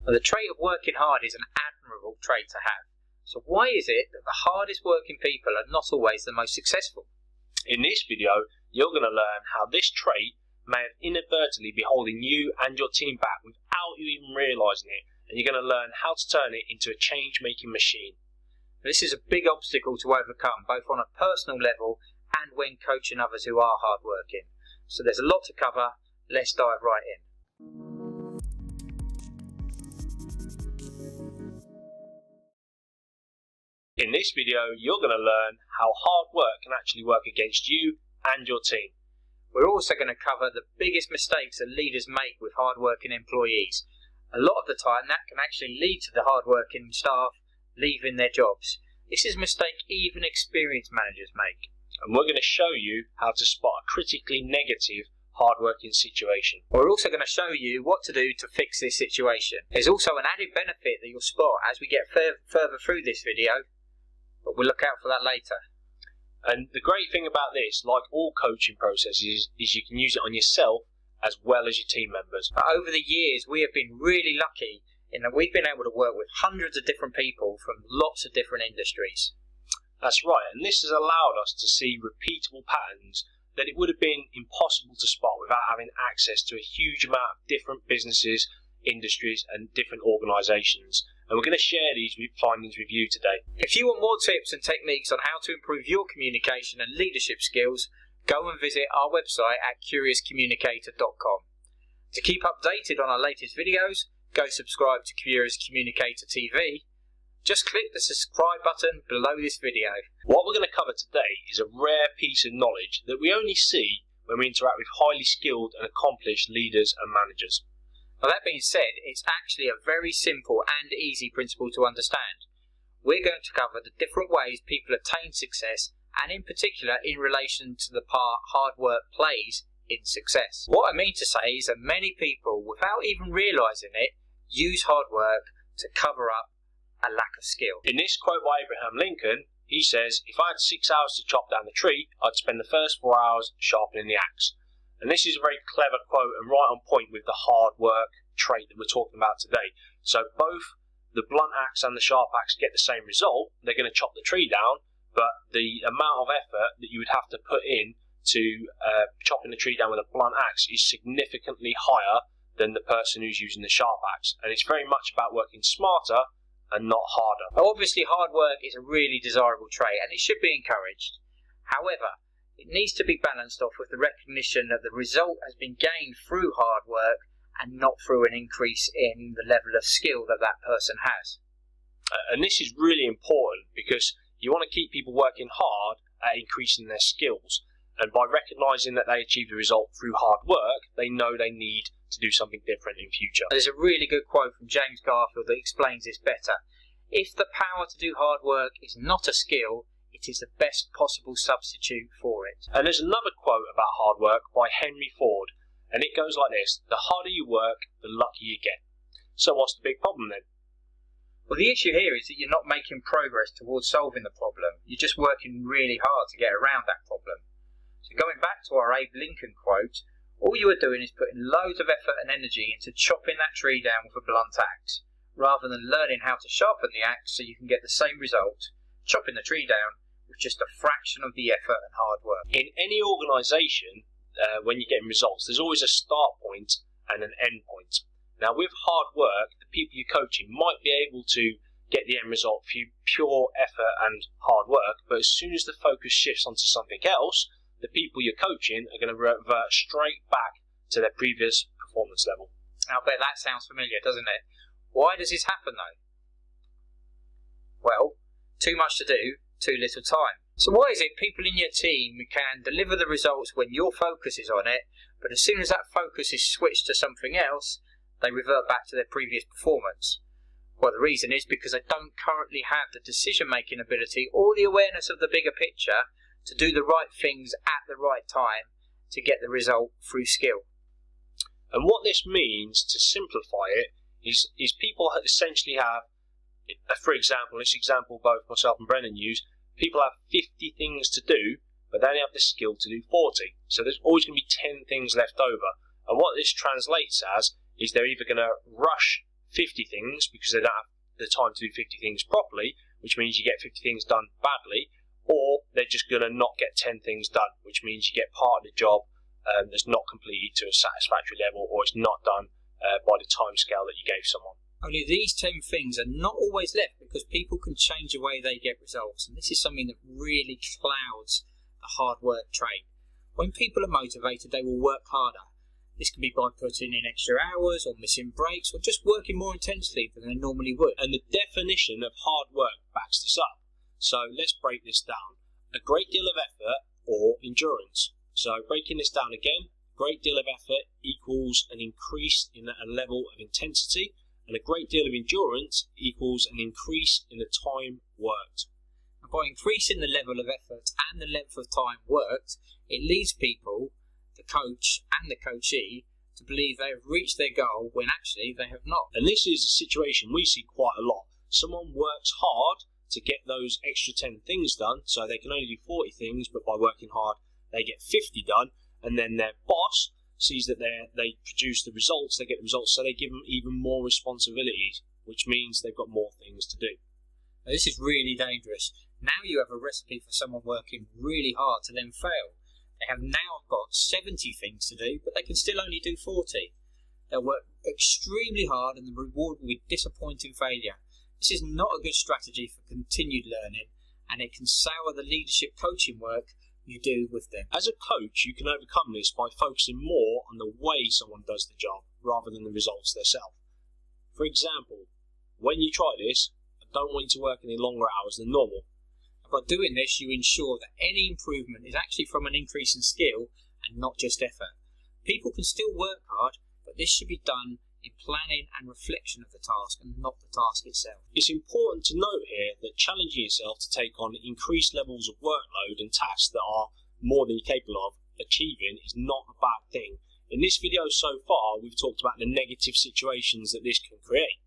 Now, the trait of working hard is an admirable trait to have. So why is it that the hardest working people are not always the most successful? In this video, you're going to learn how this trait may have inadvertently been holding you and your team back without you even realising it, and you're going to learn how to turn it into a change-making machine. This is a big obstacle to overcome, both on a personal level and when coaching others who are hardworking. So there's a lot to cover. Let's dive right in. In this video, you're going to learn how hard work can actually work against you and your team. We're also going to cover the biggest mistakes that leaders make with hard-working employees. A lot of the time, that can actually lead to the hard-working staff leaving their jobs. This is a mistake even experienced managers make. And we're going to show you how to spot a critically negative hard-working situation. We're also going to show you what to do to fix this situation. There's also an added benefit that you'll spot as we get further through this video, but we'll look out for that later. And the great thing about this, like all coaching processes, is you can use it on yourself as well as your team members. But over the years, we have been really lucky in that we've been able to work with hundreds of different people from lots of different industries. That's right, and this has allowed us to see repeatable patterns that it would have been impossible to spot without having access to a huge amount of different businesses, industries and different organisations. And we're going to share these findings with you today. If you want more tips and techniques on how to improve your communication and leadership skills, go and visit our website at curiouscommunicator.com. To keep updated on our latest videos, go subscribe to Curious Communicator TV. Just click the subscribe button below this video. What we're going to cover today is a rare piece of knowledge that we only see when we interact with highly skilled and accomplished leaders and managers. Now, that being said, it's actually a very simple and easy principle to understand. We're going to cover the different ways people attain success, and in particular in relation to the part hard work plays in success. What I mean to say is that many people, without even realising it, use hard work to cover up a lack of skill. In this quote by Abraham Lincoln, he says, "If I had 6 hours to chop down the tree, I'd spend the first 4 hours sharpening the axe." And this is a very clever quote and right on point with the hard work trait that we're talking about today. So both the blunt axe and the sharp axe get the same result. They're going to chop the tree down, but the amount of effort that you would have to put in to chopping the tree down with a blunt axe is significantly higher than the person who's using the sharp axe. And it's very much about working smarter and not harder. Obviously, hard work is a really desirable trait and it should be encouraged. However, it needs to be balanced off with the recognition that the result has been gained through hard work and not through an increase in the level of skill that that person has. And this is really important because you want to keep people working hard at increasing their skills. And by recognising that they achieved the result through hard work, they know they need to do something different in future. There's a really good quote from James Garfield that explains this better. If the power to do hard work is not a skill, it is the best possible substitute for it. And there's another quote about hard work by Henry Ford, and it goes like this: "The harder you work, the luckier you get." So what's the big problem then? Well, the issue here is that you're not making progress towards solving the problem. You're just working really hard to get around that problem. So going back to our Abe Lincoln quote, all you are doing is putting loads of effort and energy into chopping that tree down with a blunt axe, rather than learning how to sharpen the axe so you can get the same result, chopping the tree down, with just a fraction of the effort and hard work. In any organisation, when you're getting results, there's always a start point and an end point. Now, with hard work, the people you're coaching might be able to get the end result through pure effort and hard work, but as soon as the focus shifts onto something else, the people you're coaching are going to revert straight back to their previous performance level. I bet that sounds familiar, doesn't it? Why does this happen, though? Well, too much to do, too little time. So why is it people in your team can deliver the results when your focus is on it, but as soon as that focus is switched to something else, they revert back to their previous performance? Well, the reason is because they don't currently have the decision-making ability or the awareness of the bigger picture to do the right things at the right time to get the result through skill. And what this means, to simplify it, is people essentially have, for example, this example both myself and Brennan use, people have 50 things to do, but they only have the skill to do 40. So there's always going to be 10 things left over. And what this translates as is they're either going to rush 50 things because they don't have the time to do 50 things properly, which means you get 50 things done badly, or they're just going to not get 10 things done, which means you get part of the job that's not completed to a satisfactory level, or it's not done by the time scale that you gave someone. Only these 10 things are not always left because people can change the way they get results, and this is something that really clouds the hard work trait. When people are motivated, they will work harder. This can be by putting in extra hours or missing breaks or just working more intensely than they normally would. And the definition of hard work backs this up. So let's break this down. A great deal of effort or endurance. So breaking this down again, a great deal of effort equals an increase in a level of intensity, and a great deal of endurance equals an increase in the time worked. And by increasing the level of effort and the length of time worked, it leads people, the coach and the coachee, to believe they have reached their goal when actually they have not. And this is a situation we see quite a lot. Someone works hard to get those extra 10 things done, so they can only do 40 things, but by working hard they get 50 done, and then their boss sees that they produce the results, they get the results, so they give them even more responsibilities, which means they've got more things to do. Now, this is really dangerous. Now you have a recipe for someone working really hard to then fail. They have now got 70 things to do, but they can still only do 40. They'll work extremely hard and the reward will be disappointing failure. This is not a good strategy for continued learning, and it can sour the leadership coaching work you do with them. As a coach, you can overcome this by focusing more on the way someone does the job rather than the results themselves. For example, when you try this, I don't want you to work any longer hours than normal. By doing this, you ensure that any improvement is actually from an increase in skill and not just effort. People can still work hard, but this should be done in planning and reflection of the task and not the task itself. It's important to note here that challenging yourself to take on increased levels of workload and tasks that are more than you're capable of achieving is not a bad thing. In this video so far, we've talked about the negative situations that this can create.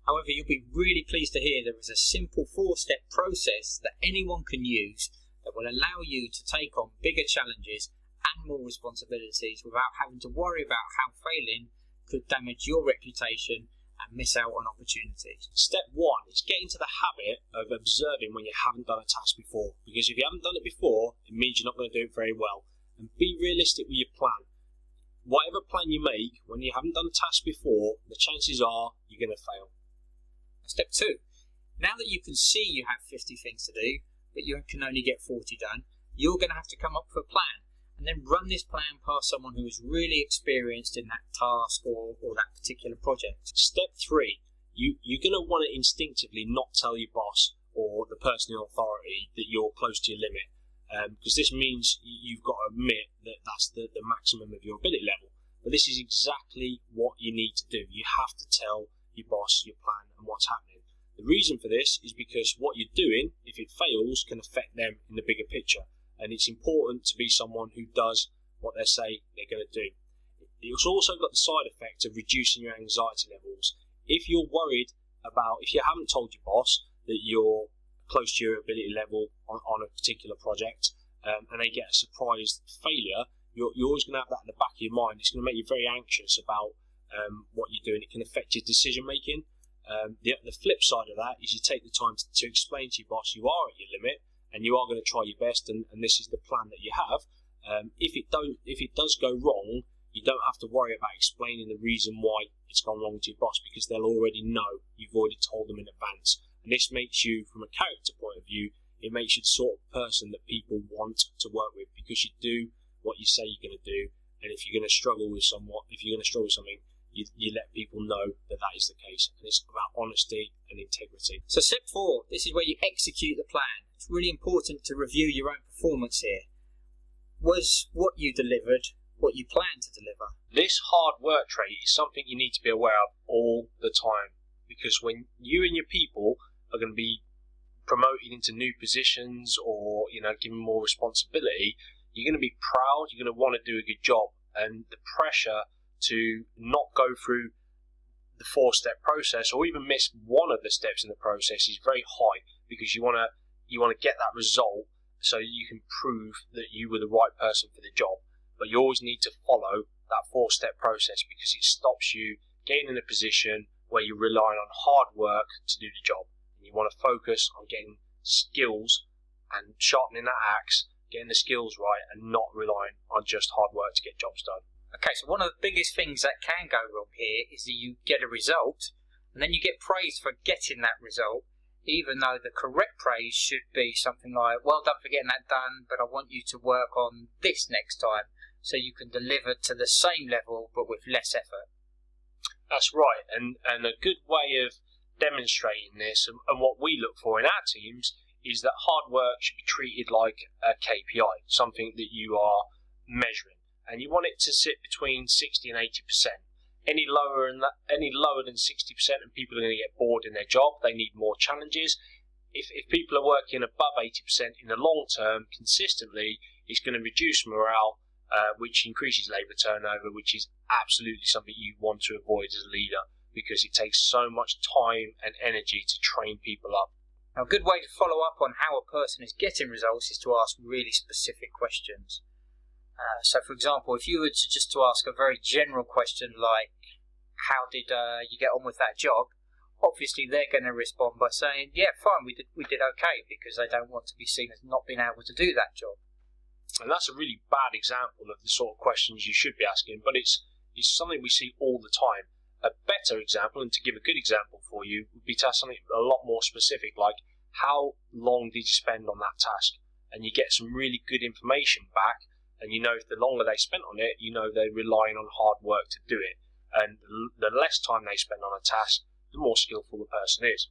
However, you'll be really pleased to hear there is a simple 4-step process that anyone can use that will allow you to take on bigger challenges and more responsibilities without having to worry about how failing could damage your reputation and miss out on opportunities. Step 1 is get into the habit of observing when you haven't done a task before, because if you haven't done it before, it means you're not going to do it very well. And be realistic with your plan. Whatever plan you make, when you haven't done a task before, the chances are you're going to fail. Step 2. Now that you can see you have 50 things to do, but you can only get 40 done, you're going to have to come up with a plan and then run this plan past someone who is really experienced in that task or that particular project. Step 3. You're going to want to instinctively not tell your boss or the person in authority that you're close to your limit, because this means you've got to admit that that's the maximum of your ability level. But this is exactly what you need to do. You have to tell your boss your plan and what's happening. The reason for this is because what you're doing, if it fails, can affect them in the bigger picture, and it's important to be someone who does what they say they're going to do. It's also got the side effect of reducing your anxiety levels. If you're worried about, if you haven't told your boss that you're close to your ability level on a particular project, and they get a surprise failure, you're always going to have that in the back of your mind. It's going to make you very anxious about what you're doing. It can affect your decision making. The flip side of that is you take the time to explain to your boss you are at your limit and you are going to try your best, and this is the plan that you have. If it does go wrong, you don't have to worry about explaining the reason why it's gone wrong to your boss, because they'll already know. You've already told them in advance, and this makes you, from a character point of view, it makes you the sort of person that people want to work with, because you do what you say you're going to do. And if you're going to struggle with something, you let people know that is the case. And it's about honesty and integrity. So step 4, this is where you execute the plan. It's really important to review your own performance here. Was what you delivered what you planned to deliver? This hard work trait is something you need to be aware of all the time, because when you and your people are going to be promoted into new positions or given more responsibility, you're going to be proud, you're going to want to do a good job, and the pressure to not go through the 4-step process or even miss one of the steps in the process is very high, because you want to get that result so you can prove that you were the right person for the job. But you always need to follow that 4-step process, because it stops you getting in a position where you're relying on hard work to do the job. And you want to focus on getting skills and sharpening that axe, getting the skills right, and not relying on just hard work to get jobs done. Okay, so one of the biggest things that can go wrong here is that you get a result, and then you get praised for getting that result, even though the correct praise should be something like, well done for getting that done, but I want you to work on this next time, so you can deliver to the same level, but with less effort. That's right, and a good way of demonstrating this, and what we look for in our teams, is that hard work should be treated like a KPI, something that you are measuring, and you want it to sit between 60 and 80%. Any lower than 60%, and people are going to get bored in their job. They need more challenges. If people are working above 80% in the long term consistently, it's going to reduce morale, which increases labour turnover, which is absolutely something you want to avoid as a leader, because it takes so much time and energy to train people up. Now, a good way to follow up on how a person is getting results is to ask really specific questions. So, for example, if you were to ask a very general question like, how did you get on with that job? Obviously, they're going to respond by saying, yeah, fine, we did okay, because they don't want to be seen as not being able to do that job. And that's a really bad example of the sort of questions you should be asking, but it's something we see all the time. A better example, and to give a good example for you, would be to ask something a lot more specific, like, how long did you spend on that task? And you get some really good information back, and you know if the longer they spent on it, you know they're relying on hard work to do it. And the less time they spend on a task, the more skillful the person is.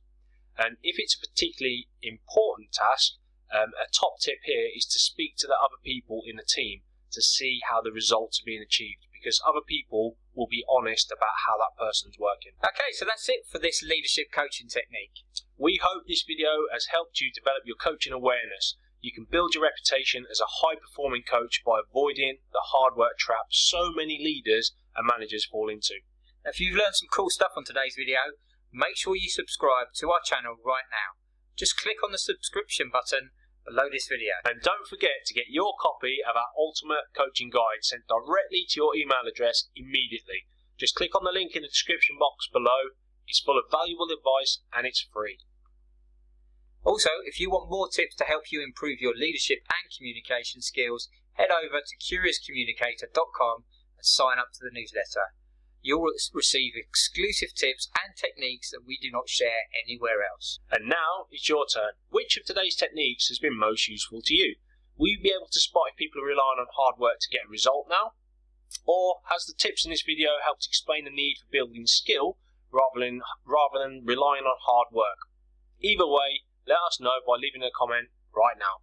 And if it's a particularly important task, a top tip here is to speak to the other people in the team to see how the results are being achieved, because other people will be honest about how that person's working. Okay, so that's it for this leadership coaching technique. We hope this video has helped you develop your coaching awareness. You can build your reputation as a high-performing coach by avoiding the hard work trap so many leaders and managers fall into. Now, if you've learned some cool stuff on today's video, make sure you subscribe to our channel right now. Just click on the subscription button below this video. And don't forget to get your copy of our Ultimate Coaching Guide sent directly to your email address immediately. Just click on the link in the description box below. It's full of valuable advice and it's free. Also, if you want more tips to help you improve your leadership and communication skills, head over to curiouscommunicator.com and sign up to the newsletter. You'll receive exclusive tips and techniques that we do not share anywhere else. And now it's your turn. Which of today's techniques has been most useful to you? Will you be able to spot if people are relying on hard work to get a result now? Or has the tips in this video helped explain the need for building skill rather than relying on hard work? Either way, let us know by leaving a comment right now.